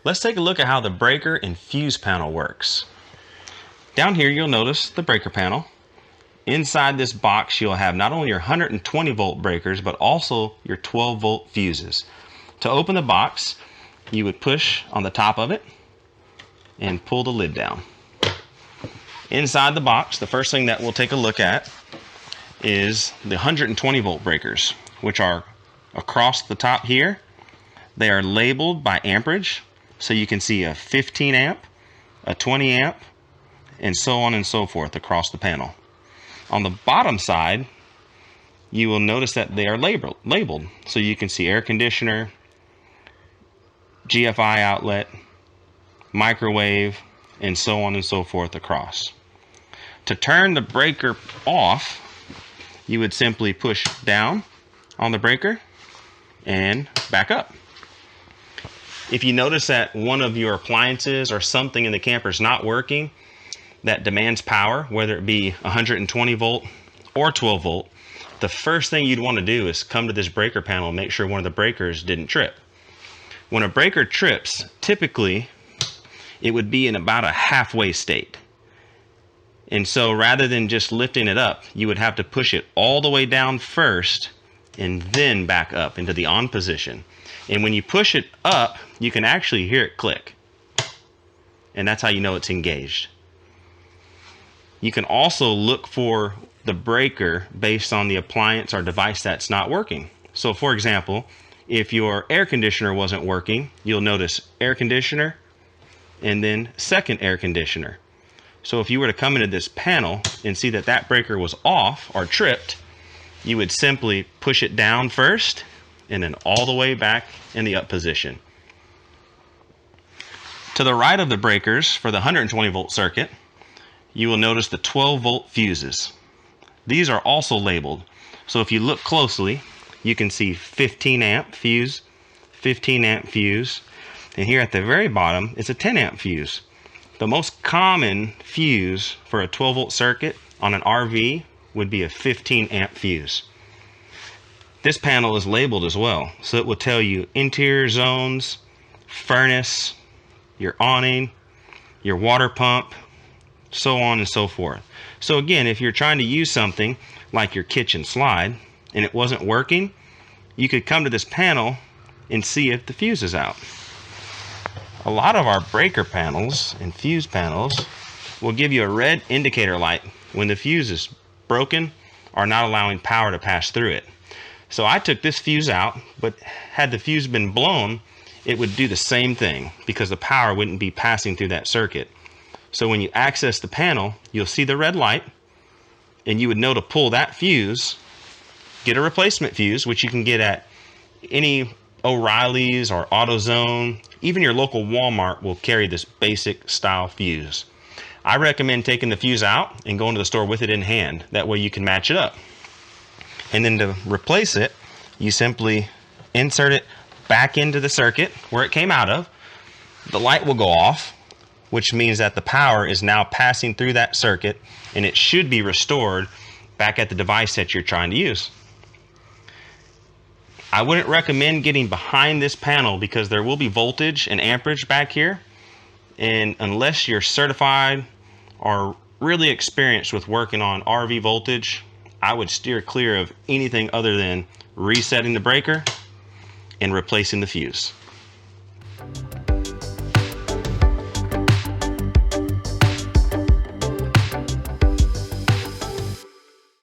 Let's take a look at how the breaker and fuse panel works. Down here you'll notice the breaker panel. Inside this box you'll have not only your 120 volt breakers but also your 12 volt fuses. To open the box you would push on the top of it and pull the lid down. Inside the box, the first thing that we'll take a look at is the 120 volt breakers, which are across the top here. They are labeled by amperage, so you can see a 15 amp, a 20 amp, and so on and so forth across the panel. On the bottom side, you will notice that they are labeled, so you can see air conditioner, GFI outlet, microwave, and so on and so forth across. To turn the breaker off, you would simply push down on the breaker and back up. If you notice that one of your appliances or something in the camper is not working that demands power, whether it be 120 volt or 12 volt, the first thing you'd want to do is come to this breaker panel and make sure one of the breakers didn't trip. When a breaker trips, typically it would be in about a halfway state. And so rather than just lifting it up, you would have to push it all the way down first and then back up into the on position. And when you push it up, you can actually hear it click. And that's how you know it's engaged. You can also look for the breaker based on the appliance or device that's not working. So for example, if your air conditioner wasn't working, you'll notice air conditioner and then second air conditioner. So if you were to come into this panel and see that that breaker was off or tripped, you would simply push it down first and then all the way back in the up position. To the right of the breakers for the 120 volt circuit, you will notice the 12 volt fuses. These are also labeled. So if you look closely, you can see 15 amp fuse, 15 amp fuse, and here at the very bottom is a 10 amp fuse. The most common fuse for a 12 volt circuit on an RV would be a 15 amp fuse. This panel is labeled as well, so it will tell you interior zones, furnace, your awning, your water pump, so on and so forth. So again, if you're trying to use something like your kitchen slide and it wasn't working, you could come to this panel and see if the fuse is out. A lot of our breaker panels and fuse panels will give you a red indicator light when the fuse is broken or not allowing power to pass through it. So I took this fuse out, but had the fuse been blown, it would do the same thing because the power wouldn't be passing through that circuit. So when you access the panel, you'll see the red light and you would know to pull that fuse, get a replacement fuse, which you can get at any O'Reilly's or AutoZone. Even your local Walmart will carry this basic style fuse. I recommend taking the fuse out and going to the store with it in hand. That way you can match it up. And then to replace it, you simply insert it back into the circuit where it came out of. The light will go off, which means that the power is now passing through that circuit and it should be restored back at the device that you're trying to use. I wouldn't recommend getting behind this panel because there will be voltage and amperage back here, and unless you're certified or really experienced with working on RV voltage, I would steer clear of anything other than resetting the breaker and replacing the fuse.